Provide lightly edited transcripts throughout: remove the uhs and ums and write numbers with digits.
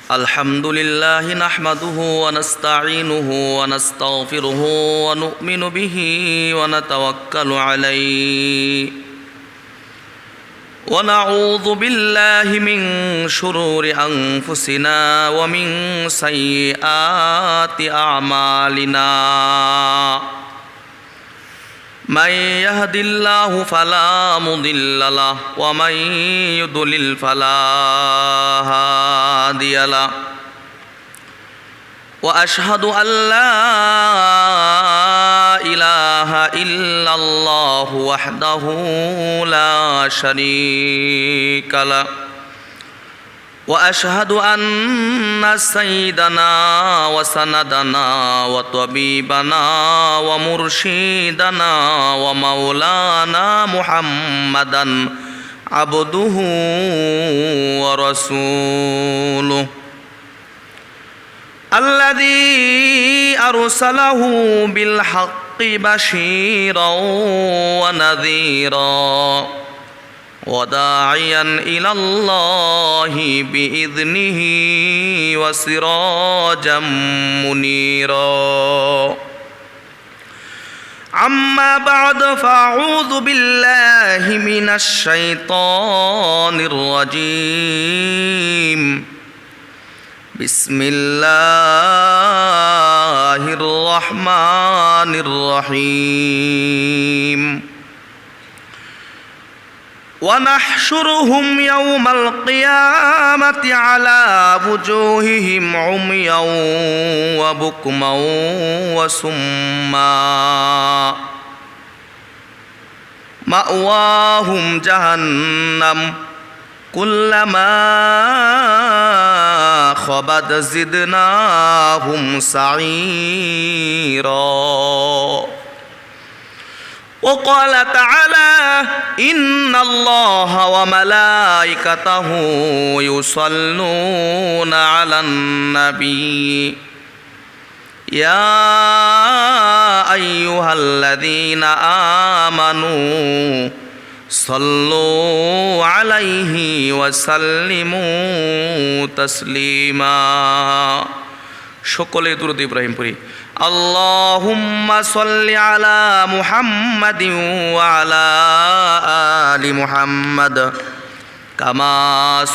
আলহামদুলিল্লাহ নাহমাদুহু ওয়া নাস্তাঈনুহু ওয়া নাস্তাগফিরুহু ওয়া নু'মিনু বিহি ওয়া নাতাওয়াক্কালু আলাইহি ওয়া নাউযু বিল্লাহি মিন শুরুরি আনফুসিনা ওয়া মিন সাইয়্যাতি আ'মালিনা من يهد الله فلا مضل له ومن يضلل فلا هادي له وأشهد أن لا إله إلا الله وحده لا شريك له وأشهد أن سيدنا وسندنا وطبيبنا ومرشدنا ومولانا محمدا عبده ورسوله الذي أرسله بالحق بشيرا ونذيرا وداعيا إلى الله بإذنه وسراجا منيرا أما بعد فأعوذ بالله من الشيطان الرجيم بسم الله الرحمن الرحيم ونحشرهم يوم القيامة على وجوههم عميا وبكما وصما مأواهم جهنم كلما خبت زدناهم سعيرا وقال تعالى إن الله وملائكته يصلون على النبي يا أيها الذين آمنوا صلوا عليه وسلموا تسليما সকলে দুরূদ ইব্রাহিম পড়ি আল্লাহুম্মা সাল্লি আলা মুহাম্মাদিন ওয়া আলা আলি মুহাম্মাদ কামা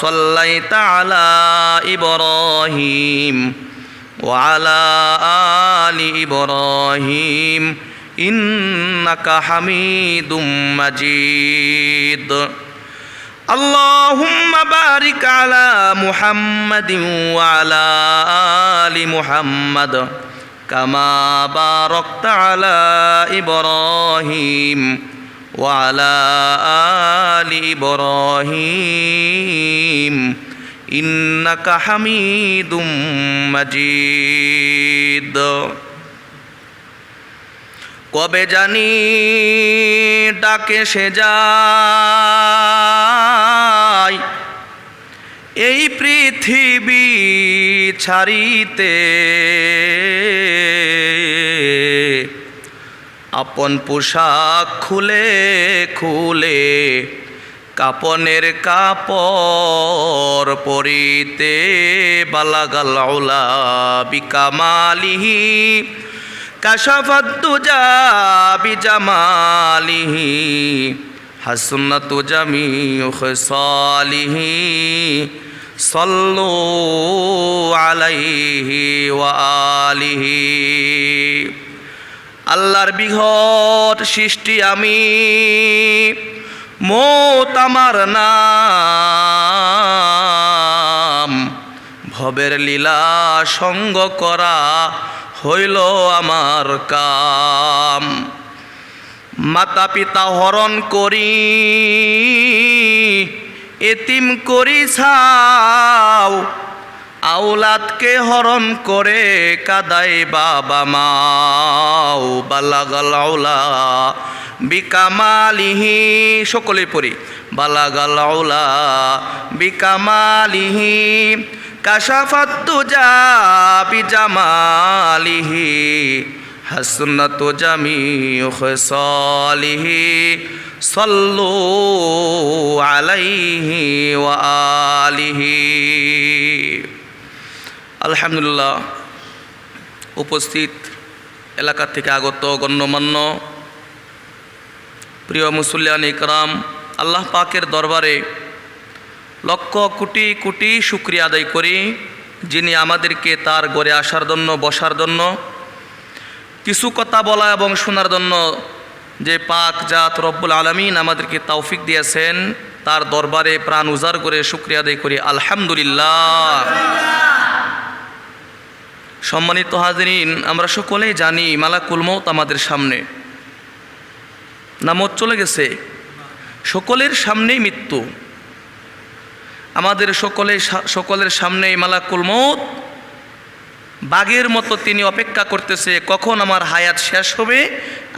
সাল্লাইতা আলা ইব্রাহিম ওয়া আলা আলি ইব্রাহিম ইন্নাকা হামিদুম মাজিদ اللهم بارك على محمد وعلى آل محمد كما باركت على إبراهيم وعلى آل إبراهيم إنك حميد مجيد কবে জানি ডাকে সে যায় এই পৃথিবী ছাড়িতে আপন পোশাক খুলে খুলে কাপনের কাপড় পরিতে বালাগাল উলা বিকামালিহি কাশাফাত দুজা বিজামালিহি হাসনাতু জামিউ খিসালিহি সাল্লু আলাইহি ওয়া আলিহি আল্লাহর বিঘট সৃষ্টি আমি মৌত আমার নাম ভবের লীলা সঙ্গ করা হইল আমার কাম মাতা পিতা হরণ করি এতিম করি ছাও আওলাদকে হরণ করে কাদাই বাবা মাও বালাগাল আউলা বিকামালিহি সকলে পড়ি বালাগাল আউলা বিকামালিহি কাশাফাত দুজা বিজামালিহি হাসনাতু জামিউ খিসালিহি সাল্লু আলাইহি ওয়া আলিহি। আলহামদুলিল্লাহ, উপস্থিত এলাকা থেকে আগত গণ্যমান্য প্রিয় মুসল্লিয়ান ইকরাম, আল্লাহ পাকের দরবারে লক্ষ কোটি কোটি শুকরিয়া আদায় করি, যিনি আমাদেরকে তার ঘরে আসার জন্য, বসার জন্য, কিছু কথা বলা এবং শোনার জন্য যে পাক জাত রব্বুল আলামিন আমাদেরকে তৌফিক দিয়েছেন, তার দরবারে প্রাণ উজাড় করে শুকরিয়া আদায় করি আলহামদুলিল্লাহ। সম্মানিত হাজিরিন, আমরা সকলেই জানি মালাকুল মউত আমাদের সামনে, না মত চলে গেছে? সকলের সামনেই মৃত্যু, আমাদের সকলের সামনেই মালাকুল মউত বাঘের মতো তিনি অপেক্ষা করতেছে কখন আমার হায়াত শেষ হবে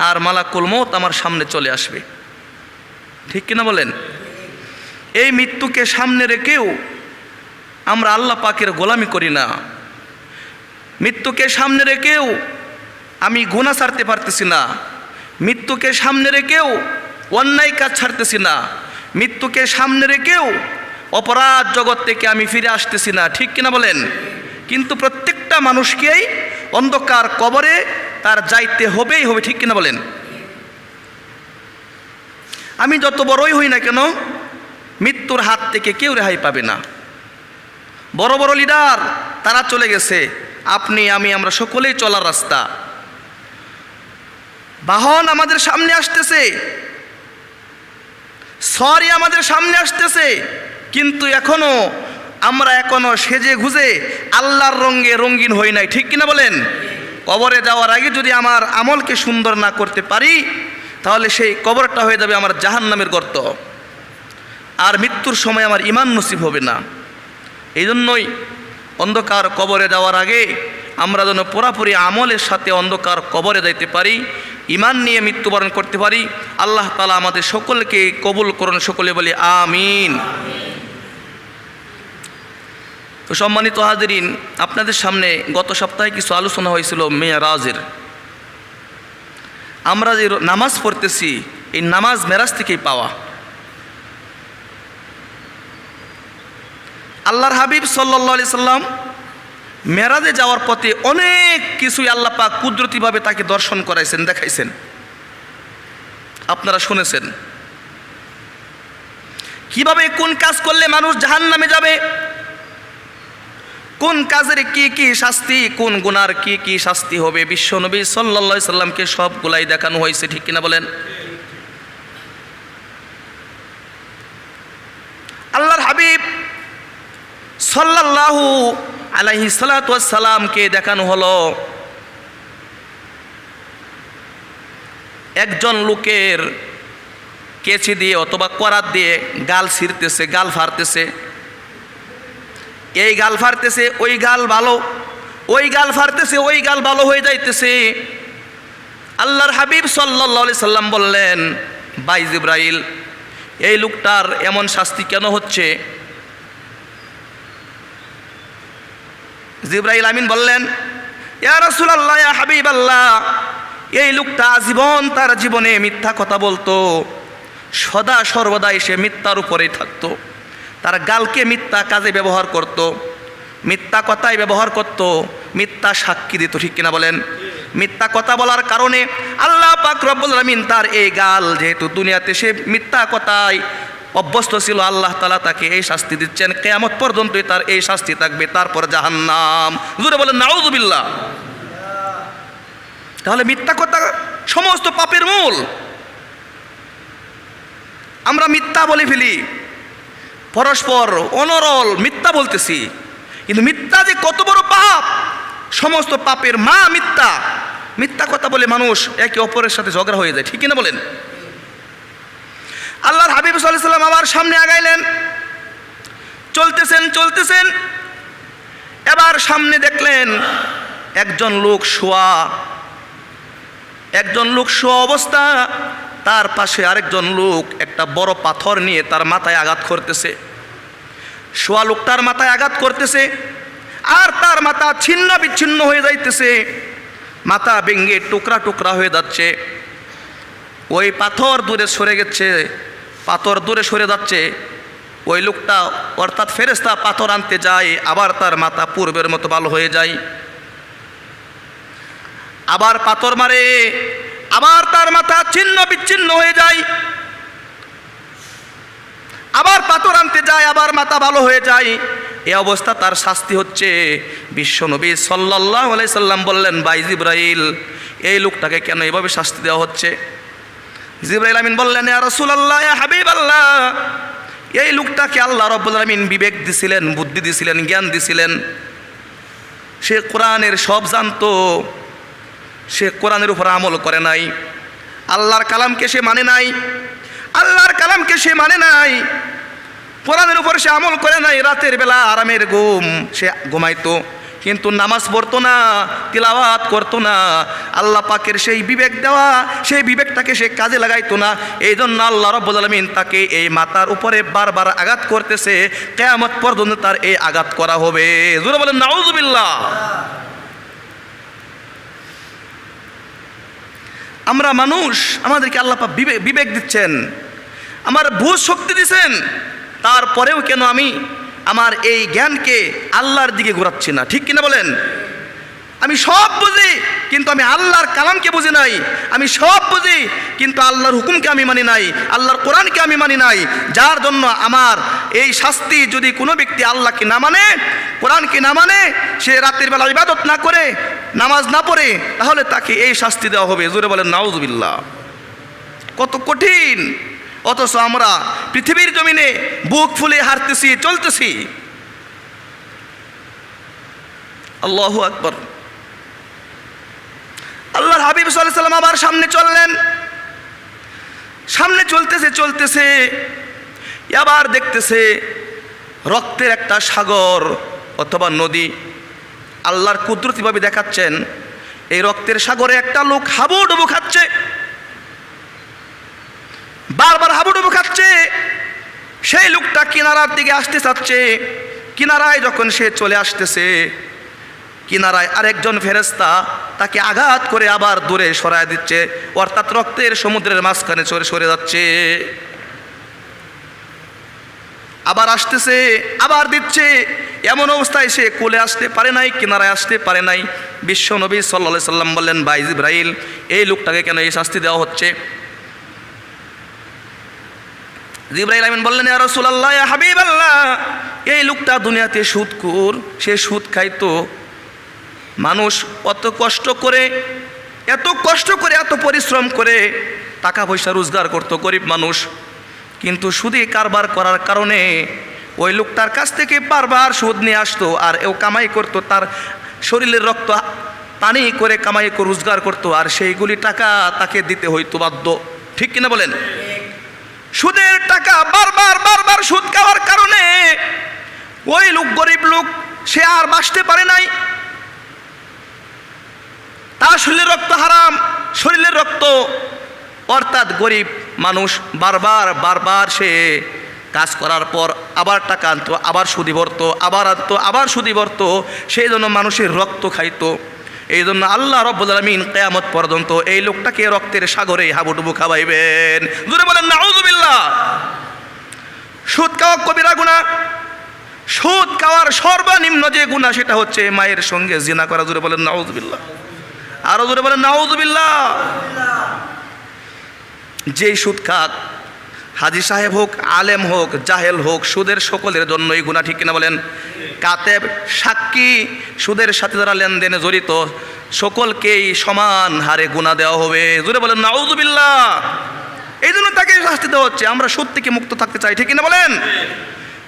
আর মালাকুল মউত আমার সামনে চলে আসবে। ঠিক কিনা বলেন? এই মৃত্যুকে সামনে রেখেও আমরা আল্লাহ পাকের গোলামি করি না। মৃত্যুকে সামনে রেখেও আমি গুনাহ ছাড়তে পারতেছি না, মৃত্যুকে সামনে রেখেও অন্যায় কাজ ছাড়তেছি না, মৃত্যুকে সামনে রেখেও অপরাধ জগৎ থেকে আমি ফিরে আসতেছি না। ঠিক কিনা বলেন? কিন্তু প্রত্যেকটা মানুষকেই অন্ধকার কবরে তার যাইতে হবেই হবে। ঠিক কিনা বলেন? আমি যত বড়ই হই না কেন, মৃত্যুর হাত থেকে কেউ রেহাই পাবে না। বড় বড় লিডার তারা চলে গেছে, আপনি আমি আমরা সকলেই চলার রাস্তা। বাহন আমাদের সামনে আসতেছে, সরি আমাদের সামনে আসতেছে, কিন্তু আমরা এখনো সেজে গুজে আল্লাহর রঙে রঙিন হই নাই। ঠিক কিনা বলেন? কবরে যাওয়ার আগে যদি আমার আমলকে সুন্দর না করতে পারি, তাহলে সেই কবরটা হয়ে যাবে আমার জাহান্নামের গর্ত, আর মৃত্যুর সময় আমার ঈমান নসিব হবে না। এই জন্যই অন্ধকার কবরে যাওয়ার আগে আমরা যেন পুরাপুরি আমলের সাথে অন্ধকার কবরে যাইতে পারি, ঈমান নিয়ে মৃত্যুবরণ করতে পারি। আল্লাহ তাআলা আমাদের সকলকে কবুল করুন, সকলে বলি আমিন। তো সম্মানিত হাজিরিন, আপনাদের সামনে গত সপ্তাহে কিছু আলোচনা হয়েছিল মেরাজের। আমরা যে নামাজ পড়তেছি, এই নামাজ মেরাজ থেকেই পাওয়া। আল্লাহর হাবিব সাল্লাল্লাহু আলাইহি সাল্লাম মেরাজে যাওয়ার পথে অনেক কিছুই আল্লাহ পাক কুদরতিভাবে তাকে দর্শন করাইছেন, দেখাইছেন, আপনারা শুনেছেন। কিভাবে কোন কাজ করলে মানুষ জাহান্নামে যাবে, কোন কাজের কি কি শাস্তি, কোন গুনার কি কি শাস্তি হবে, বিশ্বনবী সাল্লাল্লাহু আলাইহি সাল্লামকে সবগুলাই দেখানো হয়েছে। ঠিক কিনা বলেন? আল্লাহর হাবিব সাল্লাল্লাহু আলাইহি সাল্লাতু ওয়াস সালামকে দেখানো হলো একজন লোকের কেচি দিয়ে অথবা করাত দিয়ে গাল ছিঁড়তেছে, গাল ফাড়তেছে। এই গাল ফাড়তেছে, ওই গাল ভালো, ওই গাল ফাড়তেছে, ওই গাল ভালো হয়ে যাইতেছে। আল্লাহর হাবিব সাল্লাল্লাহু আলাইহি সাল্লাম বললেন, ভাই জিবরাইল, এই লোকটার এমন শাস্তি কেন হচ্ছে? জিবরাইল আমিন বললেন, ইয়া রাসূলুল্লাহ, ইয়া হাবিবাল্লাহ, এই লোকটা আজীবন তার জীবনে মিথ্যা কথা বলতো, সদা সর্বদাই সে মিথ্যার উপরেই থাকতো, তার গালকে মিথ্যা কাজে ব্যবহার করত, মিথ্যা কথায় ব্যবহার করত, মিথ্যা সাক্ষী দিত। ঠিক কিনা বলেন? মিথ্যা কথা বলার কারণে আল্লাহ পাক রব্বুল আলামিন তার এই গাল, যেহেতু দুনিয়াতে সে মিথ্যা কথায় অভ্যস্ত ছিল, আল্লাহ তাআলা তাকে এই শাস্তি দিচ্ছেন, কিয়ামত পর্যন্তই তার এই শাস্তি থাকবে, তারপর জাহান্নাম। জোরে বলেন নাউযুবিল্লাহ। তাহলে মিথ্যা কথা সমস্ত পাপের মূল। আমরা মিথ্যা বলে ফেলি, পরস্পর অনরল মিথ্যা বলতেছি, কিন্তু মিথ্যা যে কত বড় পাপ, সমস্ত পাপের মা মিথ্যা। মিথ্যা কথা বলে মানুষ একে অপরের সাথে ঝগড়া হয়ে যায়। ঠিক কিনা বলেন? আল্লাহর হাবিব সাল্লাল্লাহু আলাইহি সাল্লাম আবার সামনে আগাইলেন, চলতেছেন, এবার সামনে দেখলেন একজন লোক শোয়া অবস্থা, তার পাশে আরেকজন লোক একটা বড় পাথর নিয়ে তার মাথায় আঘাত করতেছে। শোয়া লোকটার মাথায় আঘাত করতেছে, আর তার মাথা ছিন্ন বিচ্ছিন্ন হয়ে যাইতেছে, মাথা ভেঙে টুকরা টুকরা হয়ে যাচ্ছে। ওই পাথর দূরে সরে গেছে, পাথর দূরে সরে যাচ্ছে। ওই লোকটা অর্থাৎ ফেরেশতা পাথর আনতে যায়, আবার তার মাথা পূর্বের মতো ভালো হয়ে যায়। আবার পাথর মারে, আবার তার মাথা ছিন্ন বিচ্ছিন্ন হয়ে যায়। আবার পাথর আনতে যায়, আবার মাথা ভালো হয়ে যায়। এই অবস্থা তার শাস্তি হচ্ছে। বিশ্বনবী সাল্লাল্লাহু আলাইহি সাল্লাম বললেন, ভাই জিবরাইল, এই লোকটাকে কেন এভাবে শাস্তি দেওয়া হচ্ছে? জিবরাইল আমিন বললেন, ইয়া রাসূলুল্লাহ, ইয়া হাবিবাল্লাহ, এই লোকটাকে আল্লাহ রাব্বুল আলামিন বিবেক দিছিলেন, বুদ্ধি দিছিলেন, জ্ঞান দিছিলেন। সে কোরআনের সব জানতো, সে কোরআনের উপর আমল করে নাই, আল্লাহর কালামকে সে মানে নাই, আল্লাহর কালামকে সে মানে নাই, কোরআনের উপর সে আমল করে নাই। রাতের বেলা আরামের ঘুম, সে ঘুমাইতো, কিন্তু নামাজ পড়তো না, তিলাওয়াত করতো না। আল্লাহ পাকের সেই বিবেক দেওয়া, সেই বিবেকটাকে সে কাজে লাগাইতো না। এই জন্য আল্লাহ রাব্বুল আলামিন তাকে এই মাথার উপরে বারবার আঘাত করতেছে। কিয়ামত পর্যন্ত তার এই আঘাত করা হবে। জোরে বলেন নাউযুবিল্লাহ। আমরা মানুষ, আমাদেরকে আল্লাহ পাক বিবেক দিচ্ছেন, আমার বুঝ শক্তি দিচ্ছেন, তারপরেও কেন আমি আমার এই জ্ঞানকে আল্লাহর দিকে ঘোরাচ্ছি না? ঠিক কিনা বলেন? আমি সব বুঝি কিন্তু আমি আল্লাহর কালামকে বুঝি নাই, আমি সব বুঝি কিন্তু আল্লাহর হুকুমকে আমি মানি নাই, আল্লাহর কোরআনকে আমি মানি নাই। যার জন্য আমার এই শাস্তি, যদি কোনো ব্যক্তি আল্লাহকে না মানে, কোরআনকে না মানে, সে রাতের বেলা ইবাদত না করে, নামাজ না পড়ে, তাহলে তাকে এই শাস্তি দেওয়া হবে। জোরে বলেন নাউযুবিল্লাহ। কত কঠিন! অথচ আমরা পৃথিবীর জমিনে বুক ফুলে হাঁটতেছি, চলতেছি। আল্লাহু আকবার। আল্লাহর হাবিব সাল্লাল্লাহু আলাইহি সাল্লাম আবার সামনে চললেন। সামনে চলতেছে আবার দেখতেছে রক্তের একটা সাগর অথবা নদী। আল্লাহর কুদরতিভাবে দেখাচ্ছেন, এই রক্তের সাগরে একটা লোক হাবুডুবু খাচ্ছে, বারবার হাবুডুবু খাচ্ছে। সেই লোকটা কিনারার দিকে আসতে চাচ্ছে। কিনারায় যখন সে চলে আসতেছে, কিনারায় আরেকজন ফেরেশতা তাকে আঘাত করে আবার দূরে সরায় দিচ্ছে, অর্থাৎ রক্তের সমুদ্রের মাঝখানে সরে যাচ্ছে। আবার আসতেছে, আবার দিচ্ছে। এমন অবস্থায় সে কোলে আসতে পারে নাই, কিনারায় আসতে পারে নাই। বিশ্বনবী সাল্লাল্লাহু আলাইহি সাল্লাম বললেন, ভাই জিবরাইল, এই লোকটাকে কেন এই শাস্তি দেওয়া হচ্ছে? জিবরাইল আমিন বললেন, ইয়া রাসূলুল্লাহ, ইয়া হাবিবাল্লাহ, এই লোকটা দুনিয়াতে সুদখোর, সে সুদ খাইতো। মানুষ এত কষ্ট করে, এত পরিশ্রম করে টাকা পয়সা রোজগার করতো, গরিব মানুষ, কিন্তু সুদে কারবার করার কারণে ওই লোকটার কাছ থেকে বারবার সুদ নিয়ে আসতো, আর এও কামাই করতো, তার শরীরের রক্ত পানি করে কামাই করে রোজগার করতো, আর সেইগুলি টাকা তাকে দিতে হইতো বাধ্য। ঠিক কিনা বলেন? সুদের টাকা বারবার সুদ খাওয়ার কারণে ওই লোক, গরিব লোক, সে আর বাঁচতে পারে নাই। তার শরীরের রক্ত হারাম, শরীরের রক্ত, অর্থাৎ গরিব মানুষ বারবার সে কাজ করার পর আবার টাকা আনতো, আবার সুদি ভরতো, আবার আনতো, আবার সুদি ভরতো। সেই জন্য মানুষের রক্ত খাইতো। এই জন্য আল্লাহ রাব্বুল আলামিন কিয়ামত পর্যন্ত এই লোকটাকে রক্তের সাগরে হাবুডুবু খাওয়াইবেন। জোরে বলেন নাউযুবিল্লাহ। সুদ খাওয়া কবিরা গুনাহ। সুদ খাওয়ার সর্বনিম্ন যে গুনাহ সেটা হচ্ছে মায়ের সঙ্গে জিনা করা। জোরে বলেন নাউযুবিল্লাহ। আরো জোরে বলেন নাউযুবিল্লাহ। যেই সুদ খাক, হাজী সাহেব হোক, আলেম হোক, জাহেল হোক, সুদের সকলের জন্যই গুনাহ। ঠিক কিনা বলেন? কাতেব, সাক্ষী, সুদের সাথে যারা লেনদেনে জড়িত, সকলকেই সমান হারে গুনাহ দেওয়া হবে। জোরে বলেন নাউযুবিল্লাহ। এই জন্য তাকে শাস্তি দেওয়া হচ্ছে। আমরা সুদ থেকে মুক্ত থাকতে চাই। ঠিক কিনা বলেন?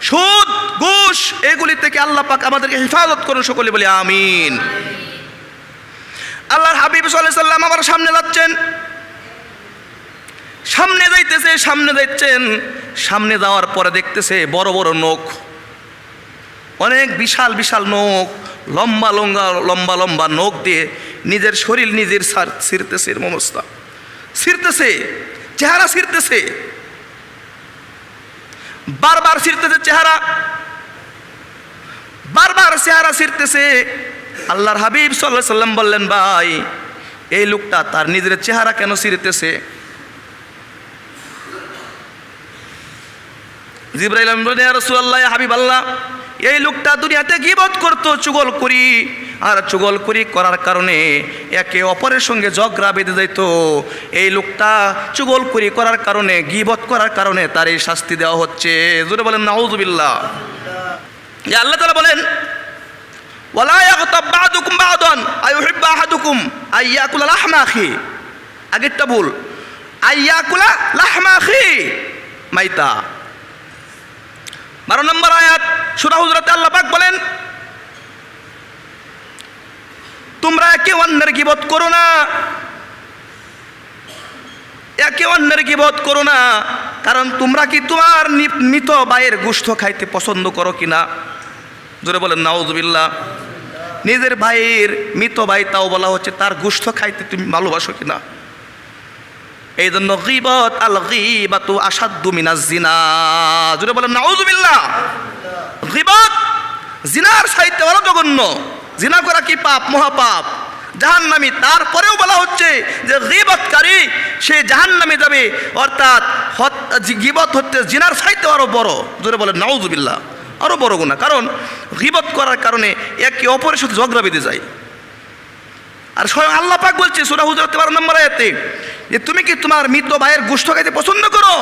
সুদ, ঘুষ, এগুলি থেকে আল্লাহ পাক আমাদেরকে হেফাজত করুন, সকলে বলি আমিন। আল্লাহর হাবিব সাল্লাল্লাহু আলাইহি সাল্লাম আবার সামনে যাচ্ছেন, সামনে যাচ্ছেন। সামনে যাওয়ার পরে দেখতেছে বড় বড় নখ, অনেক বিশাল নখ, লম্বা নখ দিয়ে নিজের শরীর নিজের ছিঁড়তেছে, অবস্থা ছিঁড়তেছে, চেহারা ছিঁড়তেছে, বারবার ছিঁড়তেছে চেহারা, বারবার চেহারা ছিঁড়তেছে। আল্লাহর হাবিব সাল্লাল্লাহু আলাইহি সাল্লাম বললেন, ভাই, এই লোকটা তার নিজের চেহারা কেন ছিঁড়তেছে? জিবরাইল আমিন বলেন, ইয়া রাসূলুল্লাহ, ইয়া হাবিবাল্লাহ, এই লোকটা দুনিয়াতে গীবত করতো, চুগলখড়ি, আর চুগলখড়ি করার কারণে একে অপরের সঙ্গে ঝগড়া বেঁধে যেত। এই লোকটা চুগলখড়ি করার কারণে, গীবত করার কারণে তার এই শাস্তি দেওয়া হচ্ছে। জোরে বলেন নাউযুবিল্লাহ। আল্লাহ তাআলা বলেন, ওয়ালা ইয়াগতাব বা'দুকুম বা'দান আইয়ুহিব্বু আহাদুকুম আইয়াকুলা লাহমা আখি। আগেরটা ভুল, আইয়াকুলা লাহমা আখি মাইতা। 12 নম্বর আয়াত সূরা হুজুরাতে আল্লাহ পাক বলেন, তোমরা একে অন্যের গীবত করো না, একে অন্যের গীবত করো না, কারণ তোমরা কি তোমার মৃত ভাইয়ের গোশত খাইতে পছন্দ করো কিনা? জোরে বলেন নাউযুবিল্লাহ। নিজের ভাইয়ের মৃত ভাই, তাও বলা হচ্ছে তার গোশত খাইতে তুমি ভালোবাসো কিনা? এই জন্য গীবত, আল গীবাতু আশাদ্দু মিনাজ জিনা। জোরে বলেন নাউযুবিল্লাহ। গীবত জিনার চাইতে বড় জঘন্য। জিনা করা কি পাপ? মহাপাপ, জাহান্নামী। তারপরেও বলা হচ্ছে যে গীবতকারী সে জাহান্নামে যাবে, অর্থাৎ গীবত হচ্ছে জিনার চাইতে আরো বড়। জোরে বলেন নাউযুবিল্লাহ, আরো বড় গুনাহ। কারণ গীবত করার কারণে একে অপরের সাথে ঝগড়া বেঁধে যায়। আর স্বয়ং আল্লাহ পাক বলছে সূরা হুজুরাত 12 নম্বর আয়াতে যে তুমি কি তোমার মৃত ভাইয়ের গোশত খাইতে পছন্দ করো?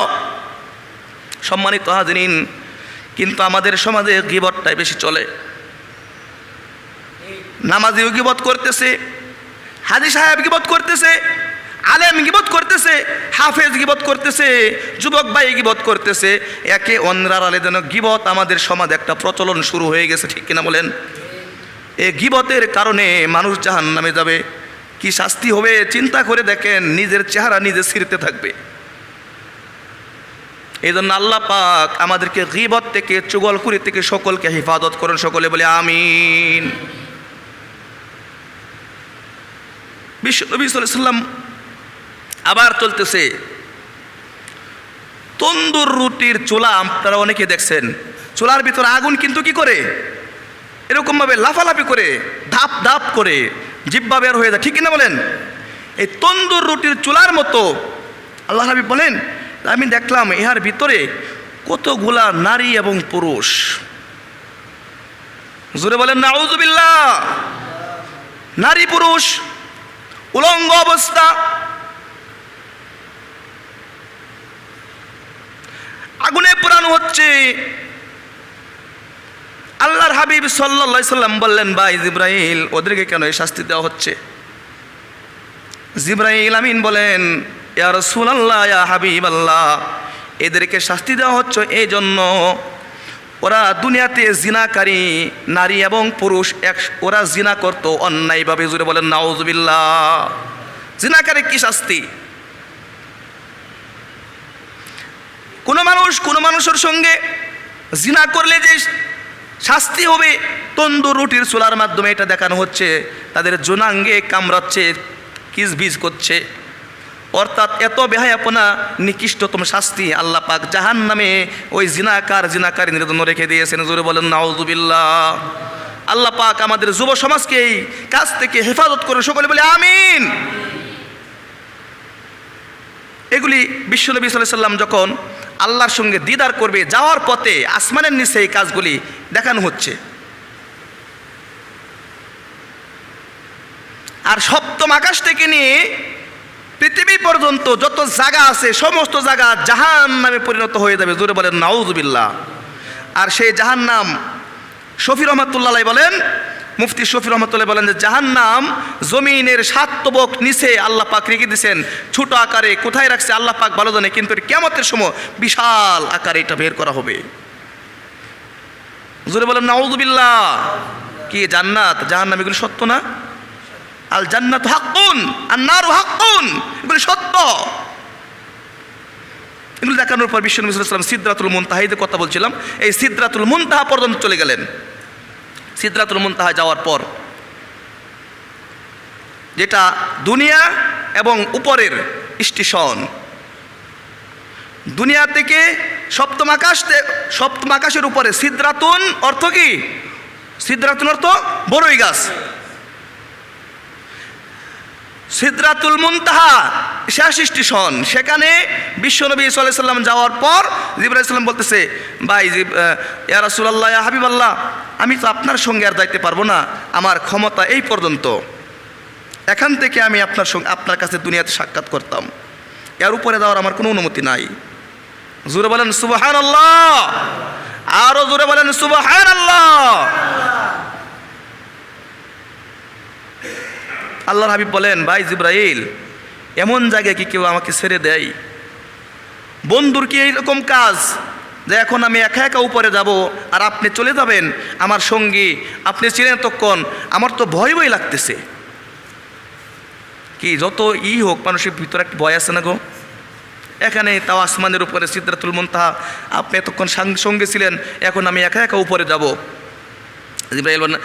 সম্মানিত হাজিরিন, কিন্তু আমাদের সমাজে গীবতটাই বেশি চলে। নামাজিও গীবত করতেছে, হাজী সাহেব গীবত করতেছে, আলেম গীবত করতেছে, হাফেজ গীবত করতেছে, যুবক ভাই গীবত করতেছে। একে অন্যের আড়ালে যেন গীবত আমাদের সমাজে একটা প্রচলন শুরু হয়ে গেছে, ঠিক কিনা বলেন? এই গীবতের কারণে মানুষ জাহান্নামে যাবে। কি শাস্তি হবে চিন্তা করে দেখেন, নিজের চেহারা নিজে ছিঁড়তে থাকবে। এই জন্য আল্লাহ পাক আমাদেরকে গীবত থেকে, চুগলখড়ি থেকে সকলকে হেফাজত করেন। সকলে বলে আমিন। বিশ্বনবী সাল্লাল্লাহু আলাইহি ওয়াসাল্লাম আবার চলতেছে, তন্দুর রুটির চুলা আপনারা অনেকে দেখছেন, চুলার ভিতরে আগুন কিন্তু কি করে, এরকমভাবে লাফালাফি করে, ধাপ ধাপ করে জিহ্বা বের হয়ে যায়, ঠিক কিনা বলেন? এই তন্দুর রুটির চুলার মতো আল্লাহ হাবিব বলেন, আমি দেখলাম ইহার ভিতরে কতগুলা নারী এবং পুরুষ। জোরে বলেন নাউযুবিল্লাহ। নারী পুরুষ উলঙ্গ অবস্থা, আগুনে পোড়ানো হচ্ছে। আল্লাহর হাবিব সাল্লাল্লাহু আলাইহি সাল্লাম বললেন, ভাই জিবরাইল, ওদেরকে কেন এই শাস্তি দেওয়া হচ্ছে? জিবরাইল আমিন বলেন, ইয়া রাসূলুল্লাহ, ইয়া হাবিবাল্লাহ, এদেরকে শাস্তি দেওয়া হচ্ছে এই জন্য ওরা দুনিয়াতে জিনাকারী নারী এবং পুরুষ ওরা জিনা করতো অন্যায়ভাবে। জুড়ে বলেন নাউযুবিল্লাহ। জিনাকারী কি শাস্তি? কোনো মানুষের সঙ্গে জিনা করলে যে শাস্তি হবে, তন্দুর রুটির চুলার মাধ্যমে এটা দেখানো হচ্ছে। তাদের যৌনাঙ্গে কামড়াচ্ছে, কিসবিজ করছে, অর্থাৎ এত বেহায়াপনা, নিকৃষ্টতম শাস্তি আল্লাহ পাক জাহান্নামে ওই জিনাকারীদের জন্য রেখে দিয়েছেন। জোরে বলেন নাউযুবিল্লাহ। আল্লাহ পাক আমাদের যুব সমাজকে এই কাজ থেকে হেফাজত করে। সকলে বলে আমিন। এগুলি বিশ্বনবী সাল্লাল্লাহু আলাইহি ওয়াসাল্লাম যখন আল্লাহর সঙ্গে দিদার করবে, যাওয়ার পথে আসমানের নিচে এই কাজগুলি দেখানো হচ্ছে। আর সপ্তম আকাশ থেকে নিয়ে পৃথিবী পর্যন্ত যত জায়গা আছে, সমস্ত জায়গা জাহান্নামে পরিণত হয়ে যাবে। জোরে বলেন নাউযুবিল্লাহ। আর সেই জাহান্নাম, শফি রহমাতুল্লাহ বলেন, মুফতি শফি রহমাতুল্লাহ বলেন যে জাহান্নাম জমিনের 7 তবক নিচে আল্লাহ পাক রেখে দিয়েছেন, ছোট আকারে। কোথায় রাখছে আল্লাহ পাক ভালো জানে, কিন্তু কিয়ামতের সময় বিশাল আকারে এটা বের করা হবে। জোরে বলেন নাউযুবিল্লাহ। কি জান্নাত জাহান্নাম এগুলো সত্য না? আল জান্নাতু হাক্কুন আর নারু হাক্কুন, এগুলো সত্য। এগুলো দেখানোর পর বিশ্বনবী সাল্লাল্লাহু আলাইহি ওয়াসাল্লাম সিদরাতুল মুনতাহাতে কথা বলছিলাম, এই সিদরাতুল মুনতাহা পর্যন্ত চলে গেলেন। সিদরাতুল মুনতাহা যাওয়ার পর, যেটা দুনিয়া এবং উপরের স্টেশন, দুনিয়া থেকে সপ্তম আকাশের উপরে সিদরাতুন অর্থ কি? সিদরাতুন অর্থ বড়ই গাছ। সিদরাতুল মুনতাহা শেষ স্টেশন, সেখানে বিশ্বনবী সাল্লাল্লাহু আলাইহি সাল্লাম যাওয়ার পর জিবরাইল আলাইহিস সালাম বলতেছে, ভাই ইয়া রাসূলুল্লাহ, ইয়া হাবিবাল্লাহ, আমি তো আপনার সঙ্গে আর যাইতে পারবো না, আমার ক্ষমতা এই পর্যন্ত, এখান থেকে আমি আপনার কাছে দুনিয়াতে সাক্ষাৎ করতাম, এর উপরে যাওয়ার আমার কোনো অনুমতি নাই। জোরে বলেন সুবহানাল্লাহ, আরো জোরে বলেন সুবহানাল্লাহ। আল্লাহর হাবিব বলেন, ভাই জিবরাইল, এমন জায়গায় কি কেউ আমাকে ছেড়ে দেয়? বন্ধুর কি এইরকম কাজ যে এখন আমি একা একা উপরে যাব আর আপনি চলে যাবেন আমার সঙ্গী, আপনি ছিলেন তখন, আমার তো ভয় ভয় লাগতেছে। কি যত হোক, মানুষের ভিতরে একটা ভয় আছে না গো? এখানে তাও আসমানের উপরে সিদরাতুল মুনতাহা, আপনি এতক্ষণ সঙ্গে ছিলেন, এখন আমি একা একা উপরে যাব। জিবরাইল বলেন,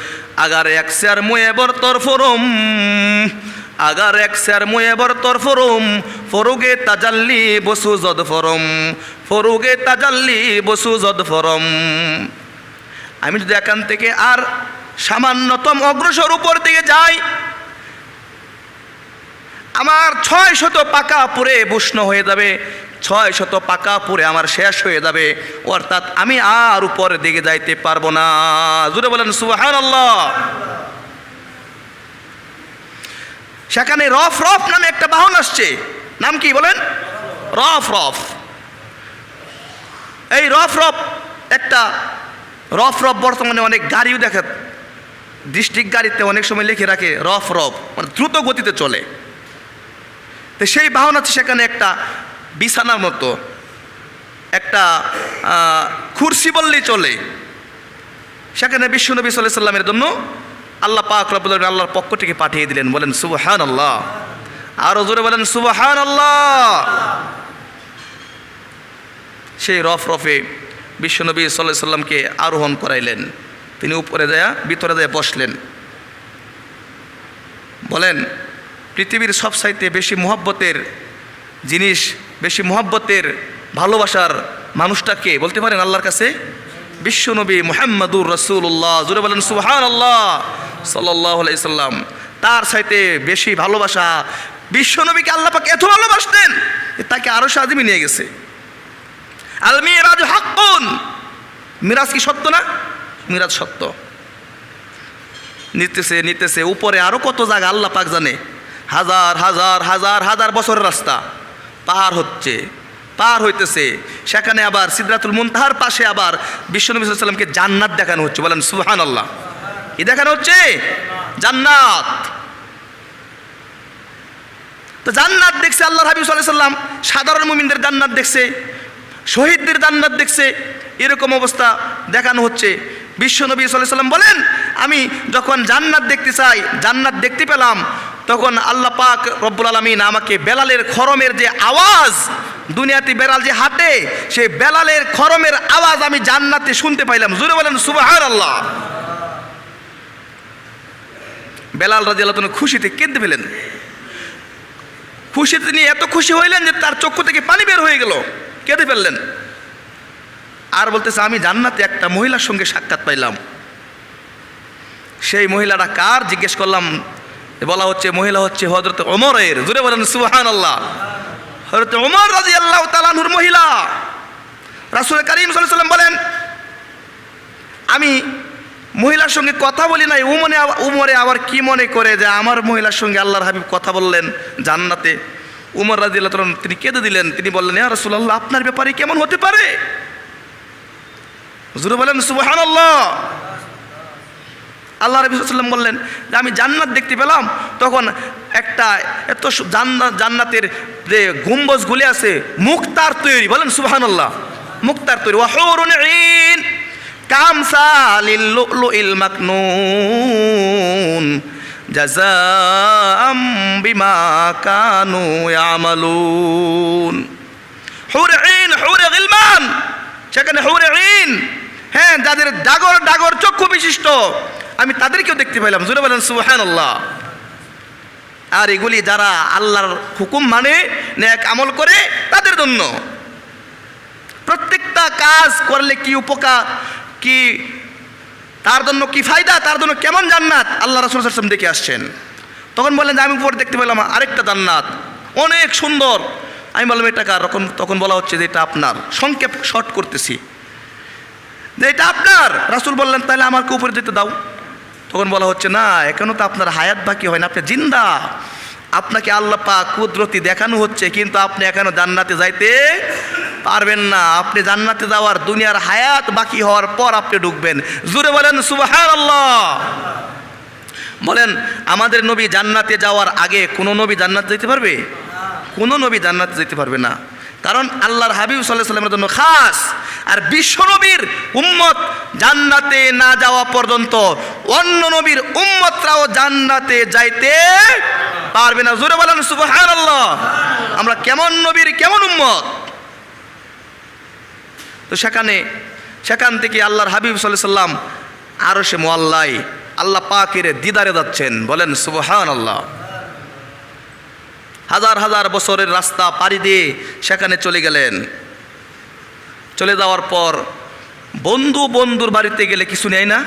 আগার এক শেয়ার মুয়ে বরতর ফরম, আগার এক শেয়ার মুয়ে বরতর ফরম, ফরুগে তাজাল্লি বসু জদ ফরম, ফরুগে তাজাল্লি বসু জদ ফরম। আমি যদি এখান থেকে আর সামান্যতম অগ্রসর উপর দিকে যাই, আমার 600 পাকা পুরে উষ্ণ হয়ে যাবে, 600 পাকা পুরে আমার শেষ হয়ে যাবে, অর্থাৎ আমি আর উপরের দিকে যাইতে পারবো না। জোরে বলেন সুবহানাল্লাহ। সেখানে রফ রফ নামে একটা বাহন আসছে, নাম কি বলেন? রফ রফ। এই রফ রফ একটা রফ রফ বর্তমানে অনেক গাড়িও দেখা, ডিস্ট্রিক্ট গাড়িতে অনেক সময় লিখে রাখে রফ রফ, মানে দ্রুত গতিতে চলে। তো সেই বাহন আছে, সেখানে একটা বিছানার মতো একটা কুরসি বললেই চলে। সেখানে বিশ্বনবী সাল্লাল্লাহু আলাইহি সাল্লামের জন্য আল্লাহ পাক রব্বুল আলামিন আল্লাহর পক্ষ থেকে পাঠিয়ে দিলেন। বলেন সুবহানাল্লাহ, আরো জোরে বলেন সুবহানাল্লাহ। সেই রফ রফে বিশ্বনবী সাল্লাল্লাহু আলাইহি সাল্লামকে আরোহণ করাইলেন, তিনি উপরে যায় ভিতরে যায় বসলেন। বলেন, পৃথিবীর সবচাইতে বেশি মুহাব্বতের জিনিস, বেশি মুহাব্বতের ভালোবাসার মানুষটাকে বলতে পারেন আল্লাহর কাছে? বিশ্বনবী মুহাম্মাদুর রাসূলুল্লাহ। জোরে বলেন সুবহানাল্লাহ সাল্লাল্লাহু আলাইহি সাল্লাম। তার চাইতে বেশি ভালোবাসা বিশ্বনবীকে আল্লাহ পাক এত ভালোবাসতেন, তাকে আরো সাজিমে নিয়ে গেছে। আল মিরাজ হাক্কুন, মিরাজ কি সত্য না? মিরাজ সত্য। নিতেছে নিতেছে উপরে আরো কত জায়গা আল্লাহ পাক জানে, হাজার হাজার হাজার হাজার বছরের রাস্তা পার হচ্ছে, পার হইতেছে। সেখানে আবার সিদরাতুল মুনতাহার পাশে আবার বিশ্বনবী সাল্লাল্লাহু আলাইহি সাল্লামকে জান্নাত দেখানো হচ্ছে। বলেন সুবহানাল্লাহ। কি দেখানো হচ্ছে? জান্নাত। তো জান্নাত দেখছে আল্লাহর হাবিব সাল্লাল্লাহু আলাইহি সাল্লাম, সাধারণ মুমিনদের জান্নাত দেখছে, শহীদদের জান্নাত দেখছে, এরকম অবস্থা দেখানো হচ্ছে। বিশ্বনবী সাল্লাল্লাহু আলাইহি সাল্লাম বলেন, আমি যখন জান্নাত দেখতে চাই, জান্নাত দেখতে পেলাম, তখন আল্লাহ পাক রব্বুল আলামিন আমাকে বেলালের খরমের যে আওয়াজ, দুনিয়াতে বেলাল যে হাঁটে, সেই বেলালের খরমের আওয়াজ আমি জান্নাতে শুনতে পাইলাম। জোরে বলেন সুবহানাল্লাহ। বেলাল রাদিয়াল্লাহু তাআলা খুশিতে কেঁদে ফেলেন। খুশিতে তিনি এত খুশি হইলেন যে তার চক্ষু থেকে পানি বের হয়ে গেল, কেঁদে ফেললেন। আর বলতেছে, আমি জান্নাতে একটা মহিলার সঙ্গে সাক্ষাৎ পাইলাম। সেই মহিলাটা কার জিজ্ঞেস করলাম, বলা হচ্ছে মহিলা হচ্ছে হযরত ওমরের। জোরে বলেন সুবহানাল্লাহ। হযরত ওমর রাদিয়াল্লাহু তাআলা আনহুর মহিলা। রাসূল কারীম সাল্লাল্লাহু আলাইহি ওয়াসাল্লাম বলেন, আমি মহিলার সঙ্গে কথা বলি নাই, উমরে আবার কি মনে করে যে আমার মহিলার সঙ্গে আল্লাহর হাবিব কথা বললেন জান্নাতে। উমর রাদিয়াল্লাহু তাআলা তিনি কেঁদে দিলেন। তিনি বললেন, ইয়া রাসূলুল্লাহ, আপনার ব্যাপারে কেমন হতে পারে? জোরে বলেন সুবহানাল্লাহ। আল্লাহ রাসূল সাল্লাল্লাহু আলাইহি ওয়াসাল্লাম বললেন যে আমি জান্নাত দেখতে পেলাম, তখন একটা এত জান্নাতের যে গম্বুজগুলি আছে মুক্তার তৈরি। বলেন সুবহানাল্লাহ। মুক্তার তৈরি। ওয়া হুরুন ঈন কামসালিল লুলুইল মাকনুন জাযাআম বিমা কানু ইয়ামালুন। হুর ঈন, হুরে গিলমান, সেখানে হুরে ঈন, হ্যাঁ, যাদের ডাগর ডাগর চক্ষু বিশিষ্ট, আমি তাদেরকেও দেখতে পেলাম। জোরে বলেন সুবহানাল্লাহ। আর এগুলি যারা আল্লাহর হুকুম মানে, নেক আমল করে, তাদের জন্য প্রত্যেকটা কাজ করলে কি উপকার, কি তার জন্য কি ফায়দা, তার জন্য কেমন জান্নাত, আল্লাহ রাসূল সাল্লাল্লাহু আলাইহি ওয়াসাল্লাম দেখে আসছেন। তখন বললেন যে আমি উপরে দেখতে পেলাম আরেকটা জান্নাত অনেক সুন্দর। আমি বললাম এটা কার? তখন বলা হচ্ছে যে এটা আপনার। সংক্ষেপ শর্ট করতেছি যে এটা আপনার। রাসূল বললেন তাহলে আমাকে উপরে যেতে দাও। তখন বলা হচ্ছে না, এখনো তো আপনার হায়াত বাকি হয় না, আপনি জিন্দা। আপনাকে আল্লাহ পাক কুদরতি দেখানো হচ্ছে, কিন্তু আপনি এখনো জান্নাতে যাইতে পারবেন না। আপনি জান্নাতে যাওয়ার দুনিয়ার হায়াত বাকি হওয়ার পর আপনি ঢুকবেন। জোরে বলেন সুবহানাল্লাহ। বলেন আমাদের নবী জান্নাতে যাওয়ার আগে কোনো নবী জান্নাতে যেতে পারবে? কোনো নবী জান্নাতে যেতে পারবে না, কারণ আল্লাহর হাবিব সাল্লাল্লাহু আলাইহি ওয়াসাল্লামের জন্য খাস। আর বিশ্ব নবীর উম্মত জান্নাতে না যাওয়া পর্যন্ত অন্য নবীর উম্মতরাও জান্নাতে যাইতে পারবে না। জোরে বলেন সুবহানাল্লাহ। আমরা কেমন নবীর কেমন উম্মত। তো সেখান থেকে আল্লাহর হাবিব সাল্লাল্লাহু আলাইহি ওয়াসাল্লাম আরশে মুআল্লায় আল্লাহ পাকের দিদারে যাচ্ছেন। বলেন সুবহানাল্লাহ। হাজার হাজার বছরের রাস্তা পাড়ি দিয়ে সেখানে চলে গেলেন। চলে যাওয়ার পর বন্ধুর বাড়িতে গেলে কিছু নেয় না?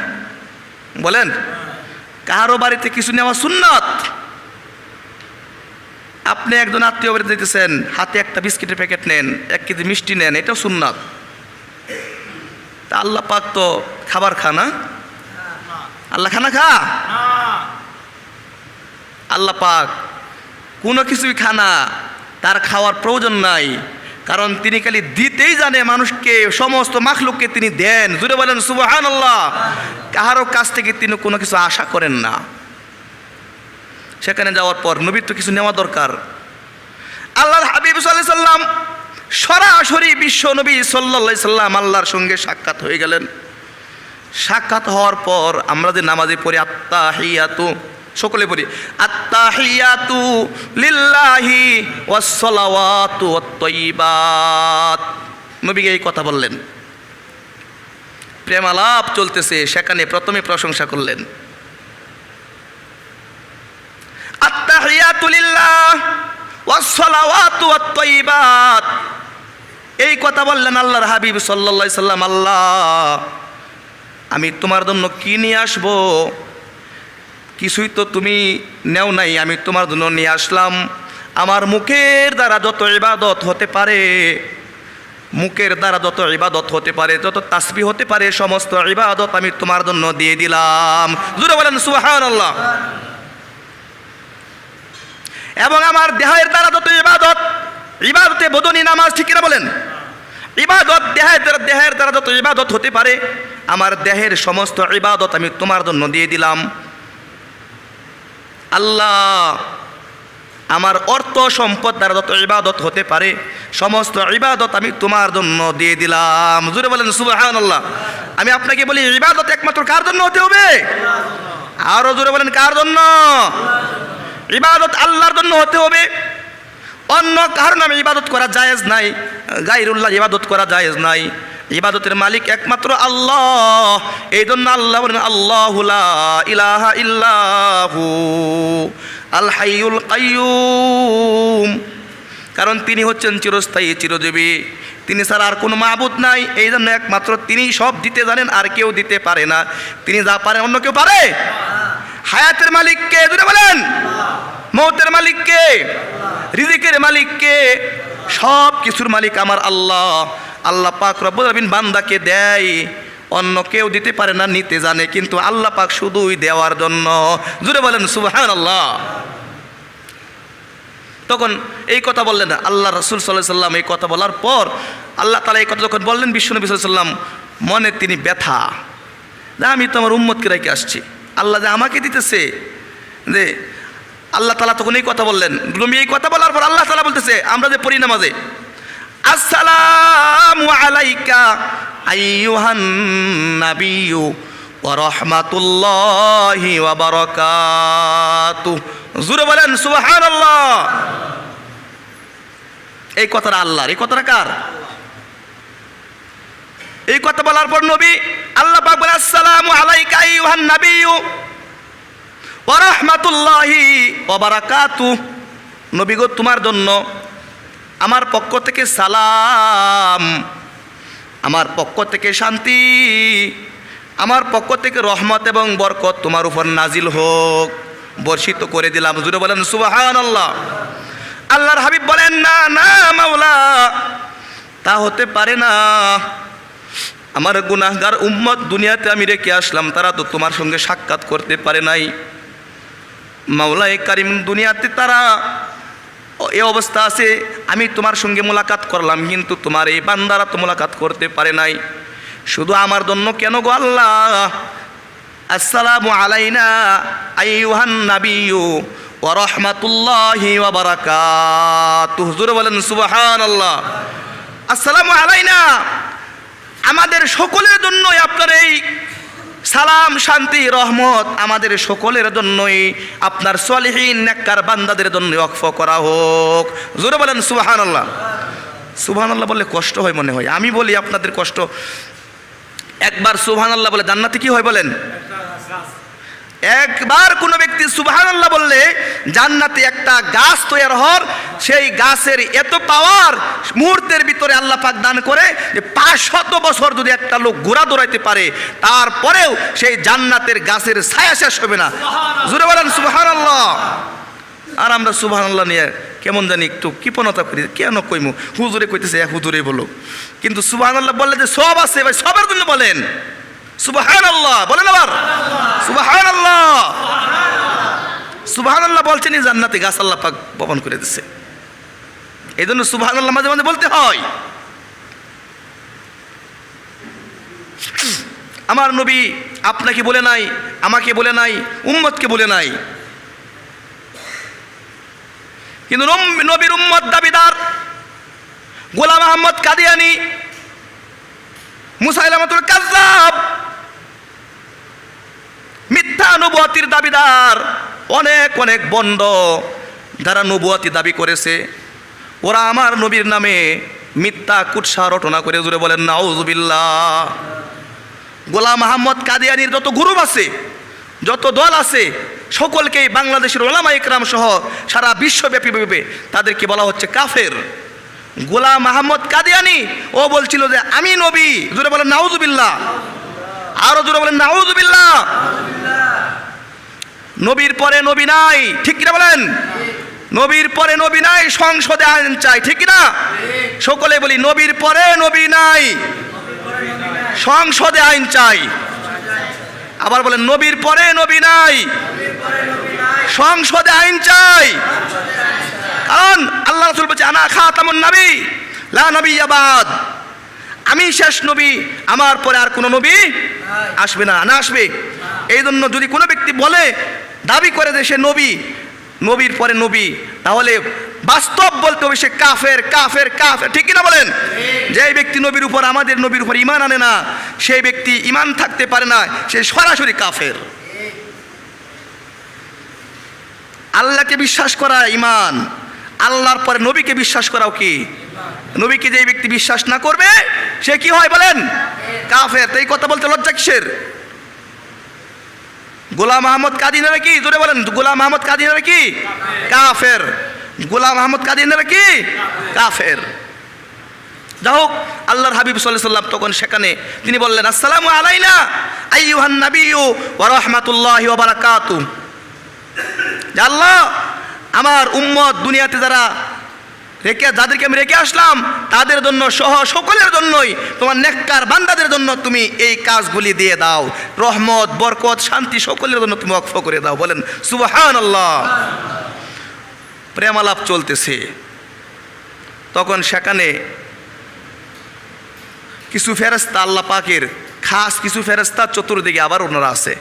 বলেন কারো বাড়িতে কিছু নেওয়া সুন্নাত। আপনি একজন আত্মীয় বাড়িতে যেতেছেন, হাতে একটা বিস্কিটের প্যাকেট নেন, 1 কেজি মিষ্টি নেন, এটাও সুন্নাত। তা আল্লাহ পাক তো খাবার খানা, আল্লাহ খানা খা? আল্লাহ পাক কোনো কিছুই খানা, তার খাওয়ার প্রয়োজন নাই, কারণ তিনি খালি দিতেই জানে মানুষকে, সমস্ত মাখলুককে তিনি দেন। জুড়ে বলেন সুবহানাল্লাহ। কারো কাছ থেকে তিনি কোনো কিছু আশা করেন না। সেখানে যাওয়ার পর নবীর তো কিছু নেওয়া দরকার। আল্লাহর হাবিব সাল্লাল্লাহু আলাইহি সাল্লাম সরাসরি বিশ্ব নবী সাল্লাল্লাহু আলাইহি সাল্লাম আল্লাহর সঙ্গে সাক্ষাৎ হয়ে গেলেন। সাক্ষাৎ হওয়ার পর আমরা যে নামাজে পড়ি আত্তাহিয়াতু, সকলে পড়ি আত্তাহিয়াতু লিল্লাহি ওয়াস সালাওয়াতু ওয়াত তাইয়্যিবাত। নবীকে এই কথা বললেন, প্রেমালাপ চলতেছে, সেখানে প্রথমে প্রশংসা করলেন আত্তাহিয়াতু লিল্লাহ ওয়াস সালাওয়াতু ওয়াত তাইয়্যিবাত। এই কথা বললেন আল্লাহর হাবিব সাল্লাল্লাহু আলাইহি সাল্লাম, আল্লাহ আমি তোমার জন্য কি নিয়ে আসবো? কিছুই তো তুমি নেও নাই, আমি তোমার জন্য নিয়ে আসলাম আমার মুখের দ্বারা যত ইবাদত হতে পারে, মুখের দ্বারা যত ইবাদত হতে পারে, যত তাসবিহ হতে পারে, সমস্ত ইবাদত আমি তোমার জন্য দিয়ে দিলাম। জোরে বলেন সুবহানাল্লাহ। এবং আমার দেহের দ্বারা যত ইবাদতে বদনী নামাজ, ঠিক কিনা বলেন? ইবাদত দেহের দ্বারা যত ইবাদত হতে পারে, আমার দেহের সমস্ত ইবাদত আমি তোমার জন্য দিয়ে দিলাম। আল্লাহ আমার অর্থ সম্পদ দ্বারা যত ইবাদত হতে পারে, সমস্ত ইবাদত আমি তোমার জন্য দিয়ে দিলাম। জোরে বলেন সুবহানাল্লাহ। আমি আপনাকে বলি ইবাদত একমাত্র কার জন্য হতে হবে? আরো জোরে বলেন কার জন্য? ইবাদত আল্লাহর জন্য হতে হবে। অন্য কারো নামে ইবাদত করা জায়েজ নাই, গায়রুল্লাহ ইবাদত করা জায়েজ নাই। ইবাদতের মালিক একমাত্র আল্লাহ। এই জন্য আল্লাহ বলেন আল্লাহু লা ইলাহা ইল্লাহু আল হাইয়ুল কাইয়ুম, কারণ তিনি হচ্ছেন চিরস্থায়ী চিরজীবী, তিনি ছাড়া আর কোনো মাবুদ নাই। এই জন্য একমাত্র তিনি সব দিতে জানেন, আর কেউ দিতে পারে না। তিনি যা পারেন অন্য কেউ পারে? হায়াতের মালিক কে? জোরে বলেন। মৌতের মালিক কে? রিজিকের মালিক কে? সব কিছুর মালিক আমার আল্লাহ। আল্লাহ পাক রব্বুল আলামিন বান্দাকে দেয়, অন্য কেউ দিতে পারে না, নিতে জানে, কিন্তু আল্লাহ পাক শুধুই দেওয়ার জন্য। জোরে বলেন সুবহানাল্লাহ। তখন এই কথা বললেন আল্লাহ রাসূল সাল্লাল্লাহু আলাইহি সাল্লাম। এই কথা বলার পর আল্লাহ তাআলা এই কথা যখন বললেন, বিশ্বনবী সাল্লাল্লাহু আলাইহি সাল্লাম মনে তিনি ব্যথা, যে আমি তো আমার উম্মতকে রেখে আসছি, আল্লাহ যে আমাকে দিতেছে, যে আল্লাহ তাআলা তখন এই কথা বললেন। নবী এই কথা বলার পর আল্লাহ তাআলা বলতেছে, আমরা যে পড়ি নামাজে আসসালামু আলাইকা আইয়ুহান নাবিয়্যু ওয়া রাহমাতুল্লাহি ওয়া বারাকাতুহু। জোরে বলেন সুবহানাল্লাহ। এই কথাটা আল্লাহর, এই কথাটা কার? এই কথা বলার পর নবী আল্লাহ পাক বলেন আসসালামু আলাইকা আইয়ুহান নাবিয়্যু ওয়া রাহমাতুল্লাহি ওয়া বারাকাতুহু। নবী গো, তোমার জন্য আমার পক্ষ থেকে সালাম, আমার পক্ষ থেকে শান্তি, আমার পক্ষ থেকে রহমত এবং বরকত তোমার উপর নাজিল হোক। বর্ষিত করে দিলাম। জুড়ে বলেন সুবহানাল্লাহ। আল্লাহর হাবিব বলেন, না না মাওলা, তা হতে পারে না। আমার গুনাহগার উম্মত দুনিয়াতে আমি রেখে আসলাম, তারা তো তোমার সঙ্গে সাক্ষাৎ করতে পারে নাই। মাওলায়ে কারিম দুনিয়াতে তারা এই অবস্থা আছে, আমি তোমার সঙ্গে মোলাকাত করলাম, কিন্তু তোমার এই বান্দারা তো মোলাকাত করতে পারে নাই। শুধু আমার জন্য কেন গো আল্লাহ? আসসালামু আলাইনা আইয়ুহান নাবিয়্যু ওয়া রাহমাতুল্লাহি ওয়া বারাকাতুহু। হুজুর বলেন সুবহানাল্লাহ। আসসালামু আলাইনা, আমাদের সকলের জন্যই আপনার এই সালাম, শান্তি, রহমত আমাদের সকলের জন্যই, আপনার সলিহিন নেককার বান্দাদের জন্য ওয়াকফ করা হোক। জোরে বলেন সুবহানাল্লাহ। সুবহানাল্লাহ বললে কষ্ট হয় মনে হয়, আমি বলি আপনাদের কষ্ট। একবার সুবহানাল্লাহ বলে জান্নাতে কি হয় বলেন? একবার কোনো ব্যক্তি সুবহানাল্লাহ বললে জান্নাতে একটা গাছ তৈরি হওয়ার, সেই গাছের এত পাওয়ার মুহূর্তের ভিতরে আল্লাহ পাক দান করে যে 500 বছর যদি একটা লোক ঘোড়া দৌড়াইতে পারে, তারপরেও সেই জান্নাতের গাছের ছায়া শেষ হবে না। জোরে বলেন সুবহানাল্লাহ। আর আমরা সুবহানাল্লাহ নিয়ে কেমন জানি একটু কৃপণতা করি, কেন কইমু? হুজুরে কইতেছে হুজুরে বলো, কিন্তু সুবহানাল্লাহ বললে যে সব আছে ভাই, সবার জন্য বলেন সুবহানাল্লাহ। বলেন আবার সুবহানাল্লাহ। সুবহানাল্লাহ বলছেনই জান্নাতে গাছ আল্লাহ পাক বপন করে দিচ্ছে, এই জন্য সুবহানাল্লাহ মাঝে মাঝে বলতে হয়। আমার নবী আপনাকে বলে নাই, আমাকে বলে নাই, উম্মতকে বলে নাই, কিন্তু নবীর উম্মত দাবিদার গোলাম আহমদ কাদিয়ানী, মুসাইলামাতুল কাযযাব, মিথ্যা নবুয়তির দাবিদার, অনেক অনেক বন্ড যারা নবুয়তি দাবি করেছে, ওরা আমার নবীর নামে মিথ্যা কুৎসা রটনা করে। জুড়ে বলেন নাউযুবিল্লাহ। গোলাম আহমদ কাদিয়ানীর যত গ্রুপ আছে, যত দল আছে, সকলকেই বাংলাদেশের উলামা ইকরাম সহ সারা বিশ্বব্যাপী তাদেরকে বলা হচ্ছে কাফের। গোলাম আহমদ কাদিয়ানী ও বলছিল যে আমি নবী। জোরে বলেন নাউযুবিল্লাহ। আরো জোরে বলেন নাউযুবিল্লাহ। নবীর পরে নবী নাই, ঠিক কিনা বলেন? নবীর পরে নবী নাই, সংসদে আইন চাই, ঠিক কিনা? সকলে বলি নবীর পরে নবী নাই, সংসদে আইন চাই। আবার বলেন নবীর পরে নবী নাই, সংসদে আইন চাই। কারণ আল্লাহ রাসূল বলেছে আনা খাতামুন নবী লা নবিয়্যা বাদ, আমি শেষ নবী, আমার পরে আর কোনো নবী আসবে না, না আসবে। এই জন্য যদি কোনো ব্যক্তি বলে, দাবি করে যে সে নবী, নবীর পরে নবী, তাহলে বাস্তব বলতে হবে সে কাফের, কাফের, কাফের, ঠিক কিনা বলেন? যে ব্যক্তি নবীর উপর, আমাদের নবীর উপর ঈমান আনে না, সেই ব্যক্তি ঈমান থাকতে পারে না, সে সরাসরি কাফের। আল্লাহকে বিশ্বাস করা ঈমান, আল্লাহর পরে নবীকে বিশ্বাস করাও কি? নবীকে যে ব্যক্তি বিশ্বাস না করবে সে কি হয় বলেন? কাফের। তো এই কথা বলতে লজ্জা কিসের? গোলাম আহমদ কাদিয়ানী কি? জোরে বলেন। গোলাম আহমদ কাদিয়ানী কি? কাফের। গোলাম আহমদ কাদিয়ানী কি? কাফের। যাই হোক, আল্লাহর হাবিব সাল্লাল্লাহু আলাইহি ওয়াসাল্লাম তখন সেখানে তিনি বললেন আসসালামু আলাইনা আইয়ুহান নাবিয়্যু ওয়া রাহমাতুল্লাহি ওয়া বারাকাতুহু। আল্লাহ, আমার উম্মত দুনিয়াতে যারা যাদেরকে আমি রেখে আসলাম তাদের জন্য সহ সকলের জন্যই, তোমার নেককার বান্দাদের জন্য তুমি এই কাজগুলি দিয়ে দাও, রহমত, বরকত, শান্তি সকলের জন্য তুমি ওয়াকফ করে দাও। বলেন সুবহানাল্লাহ। প্রেমালাপ চলতেছে, তখন সেখানে কিছু ফেরেশতা, আল্লাহ পাকের খাস কিছু ফেরেশতা চতুর্দিকে আবার ওনারা আছে।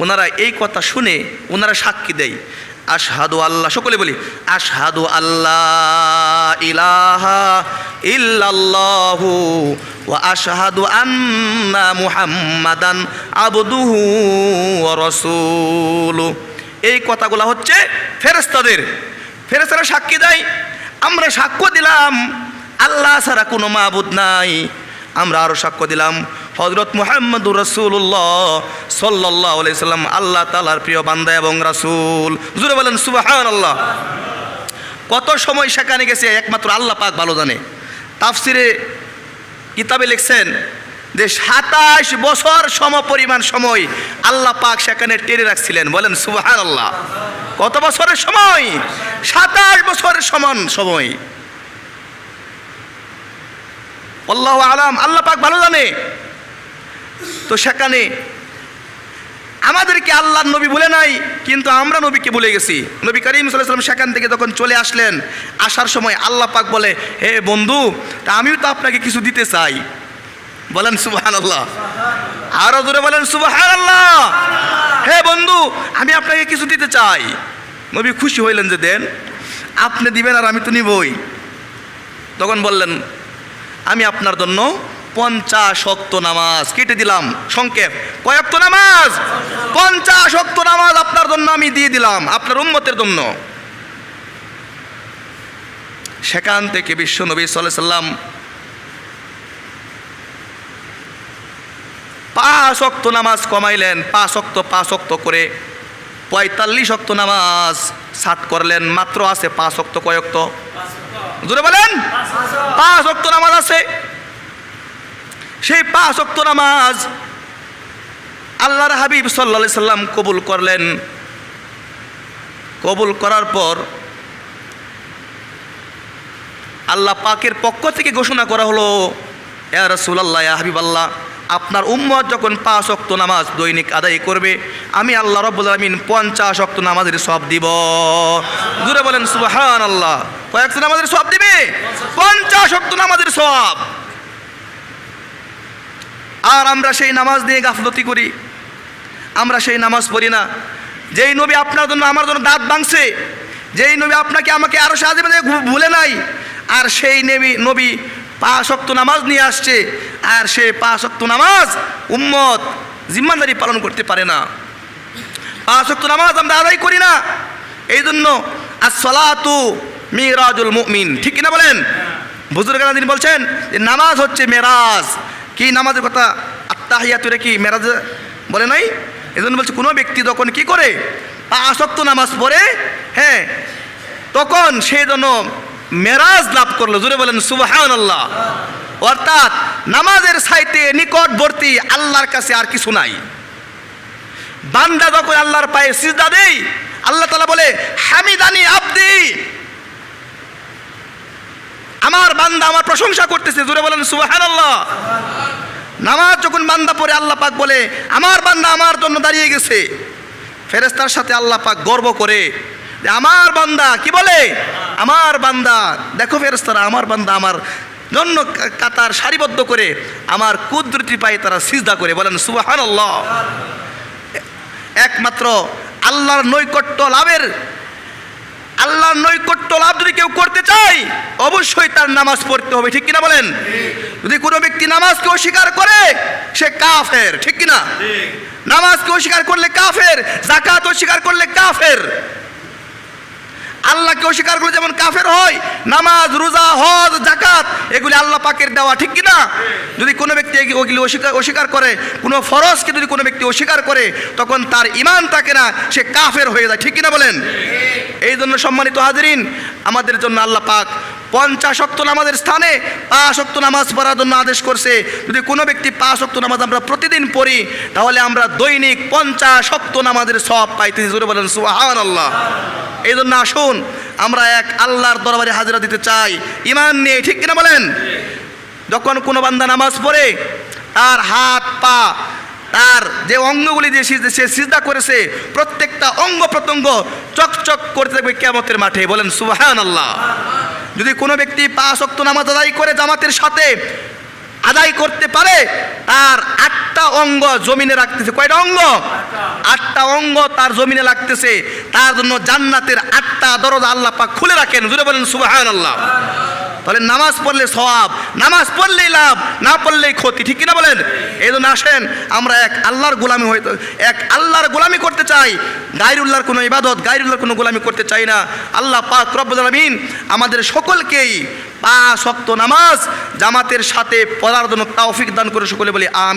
ওনারা এই কথা শুনে ওনারা সাক্ষী দেয়, আশহাদু আল্লাহ, সকলে বলি আশহাদু আল্লাহ ইলাহা ইল্লাল্লাহু ওয়া আশহাদু আন্না মুহাম্মাদান আবদুহু ওয়া রাসূলুহু। এই কথাগুলো হচ্ছে ফেরেশতাদের। ফেরেশতারা সাক্ষী দেয়, আমরা সাক্ষ্য দিলাম আল্লাহ ছাড়া কোনো মাবুদ নাই। আমরা আরও সাক্ষ্য দিলাম হযরত মুহাম্মদুর রাসূলুল্লাহ সাল্লাল্লাহু আলাইহি সাল্লাম আল্লাহ তাআলার প্রিয় বান্দা এবং রাসূল। জোরে বলেন সুবহানাল্লাহ। কত সময় সেখানে গেছে একমাত্র আল্লাহ পাক ভালো জানে। তাফসিরে কিতাবে লিখছেন যে 27 বছর সমপরিমাণ সময় আল্লাহ পাক সেখানে টেনে রাখছিলেন। বলেন সুবহানাল্লাহ। কত বছরের সময়? 27 বছরের সমান সময়। আল্লাহু আলাম, আল্লাহ পাক ভালো জানে। তো সেখানে আমাদেরকে আল্লাহর নবী বলে নাই, কিন্তু আমরা নবীকে ভুলে গেছি। নবী করিম সাল্লাল্লাহু আলাইহি ওয়াসাল্লাম সেখান থেকে যখন চলে আসলেন, আসার সময় আল্লাহ পাক বলে, হে বন্ধু, তা আমিও তো আপনাকে কিছু দিতে চাই। বলেন সুবহানাল্লাহ। আরো জোরে বলেন সুবহানাল্লাহ। হে বন্ধু, আমি আপনাকে কিছু দিতে চাই। নবী খুশি হইলেন যে দেন, আপনি দিবেন আর আমি তো নিবই। তখন বললেন, আমি আপনার জন্য 50 ওয়াক্ত নামাজ কেটে দিলাম। সংক্ষেপ, কয় ওয়াক্ত নামাজ? 50 ওয়াক্ত নামাজ আপনার জন্য আমি দিয়ে দিলাম, আপনার উম্মতের জন্য। সেখান থেকে বিশ্ব নবী সাল্লাল্লাহু আলাইহি সাল্লাম 5 ওয়াক্ত নামাজ কমাইলেন। 5 ওয়াক্ত করে 45 ওয়াক্ত নামাজ সাত করলেন। মাত্র আছে 5 ওয়াক্ত। কয় ওয়াক্ত? জোরে বলেন। 5 ওয়াক্ত নামাজ আছে। সেই 5 ওয়াক্ত নামাজ আল্লাহর হাবিব সাল্লাল্লাহু আলাইহি সাল্লাম কবুল করলেন। কবুল করার পর আল্লাহ পাকের পক্ষ থেকে ঘোষণা করা হলো, ইয়া রাসূলুল্লাহ, ইয়া হাবিবাল্লাহ, আপনার উম্মত যখন 5 ওয়াক্ত নামাজ দৈনিক আদায় করবে, আমি আল্লাহ রাব্বুল আলামিন 50 ওয়াক্ত নামাজের সওয়াব দিব। জোরে বলেন সুবহানাল্লাহ। কয় ওয়াক্ত নামাজের সওয়াব দিবে? 50 ওয়াক্ত নামাজের সওয়াব। আর আমরা সেই নামাজ নিয়ে গাফলতি করি, আমরা সেই নামাজ পড়ি না। যেই নবী আপনার জন্য আমার জন্য দাঁত ভাঙছে, যেই নবী আপনাকে আমাকে আরো সাহায্য ভুলে নাই, আর সেই নবী 5 ওয়াক্ত নামাজ নিয়ে আসছে, আর সেই 5 ওয়াক্ত নামাজ উম্মত জিম্মাদারি পালন করতে পারে না। 5 ওয়াক্ত নামাজ আমরা আদায় করি না। এই জন্য as-সালাতু মিরাজুল মুমিন, ঠিক কিনা বলেন? বুজুর্গরা দিন বলছেন যে নামাজ হচ্ছে মেরাজ। কি নামাজের কথা? আত্তাহিয়াতুরে কি মেরাজ বলে নাই? এই জন্য বলছে কোনো ব্যক্তি যখন কি করে 5 ওয়াক্ত নামাজ পড়ে, হ্যাঁ, তখন সেই জন্য মেরাজ লাভ করলো। জোরে বলেন সুবহানাল্লাহ। অর্থাৎ নামাজের চাইতে নিকটবর্তী আল্লাহর কাছে আর কিছু নাই। বান্দা যখন আল্লাহর পায়ে সিজদা দেয়, আল্লাহ তাআলা বলে, হামিদানি আবদি, আমার বান্দা আমার প্রশংসা করতেছে। জোরে বলেন সুবহানাল্লাহ। নামাজ যখন বান্দা পড়ে, আল্লাহ পাক বলে, আমার বান্দা আমার জন্য দাঁড়িয়ে গেছে। ফেরেশতার সাথে আল্লাহ পাক গর্ব করে যে আমার বান্দা, কি বলে? আমার বান্দা। দেখো ফেরেশতারা, আমার বান্দা আমার জন্য কাতার সারিবদ্ধ করে আমার কুদরতি পায়ে তারা সিজদা করে। বলেন সুবহানাল্লাহ। একমাত্র আল্লাহর নৈকট্য লাভ যদি কেউ করতে চায়, অবশ্যই তার নামাজ পড়তে হবে, ঠিক কিনা বলেন? যদি কোনো ব্যক্তি নামাজকে অস্বীকার করে, সে কাফের, ঠিক কিনা? নামাজকে অস্বীকার করলে কাফের, যাকাত অস্বীকার করলে কাফের, আল্লাহকে অস্বীকার করলে যেমন কাফের হয়, নামাজ, রোজা, হজ, যাকাত এগুলি আল্লাহ পাকের দেওয়া, ঠিক কিনা? যদি কোনো ব্যক্তি ওগুলি অস্বীকার করে, কোনো ফরজকে যদি কোনো ব্যক্তি অস্বীকার করে, তখন তার ঈমান থাকে না, সে কাফের হয়ে যায়, ঠিক কিনা বলেন? এই জন্য সম্মানিত হাজিরিন, আমাদের জন্য আল্লাহ পাক 50 ওয়াক্ত নামাজের স্থানে 5 ওয়াক্ত নামাজ পড়ার জন্য আদেশ করছে। যদি কোনো ব্যক্তি 5 ওয়াক্ত নামাজ আমরা প্রতিদিন পড়ি, তাহলে আমরা দৈনিক 50 ওয়াক্ত নামাজের সওয়াব পাইতেছি। জোরে বলেন সুবহানাল্লাহ। এই জন্য আসুন আমরা এক আল্লাহর দরবারে হাজিরা দিতে চাই ঈমান নিয়ে, ঠিক কিনা বলেন? যখন কোনো বান্দা নামাজ পড়ে, তার হাত পা, তার যে অঙ্গগুলি দিয়ে সে সিজদা করেছে, প্রত্যেকটা অঙ্গ প্রত্যঙ্গ চকচক করতে থাকবে কিয়ামতের মাঠে। বলেন সুবহানাল্লাহ। যদি কোনো ব্যক্তি 5 ওয়াক্ত নামাজ আদায় করে জামাতের সাথে আদায় করতে পারে, তার 8টা অঙ্গ জমিনে রাখতেছে। কয়টা অঙ্গ? 8টা অঙ্গ তার জমিনে লাগতেছে। তার জন্য জান্নাতের 8টা দরজা আল্লাহ পাক খুলে রাখেন। জোরে বলেন সুবহানাল্লাহ। তাহলে নামাজ পড়লে সওয়াব, নামাজ পড়লেই লাভ, না পড়লেই ক্ষতি, ঠিক কিনা বলেন? এই জন্য আসেন আমরা এক আল্লাহর গোলামি করতে চাই। গায়রুল্লাহর কোনো ইবাদত, গায়রুল্লাহর কোনো গোলামি করতে চাই না। আল্লাহ পাক রব্বুল আলামিন আমাদের সকলকেই 5 ওয়াক্ত নামাজ জামাতের সাথে পড়ার জন্য তৌফিক দান করে। সকলে বলি আমিন।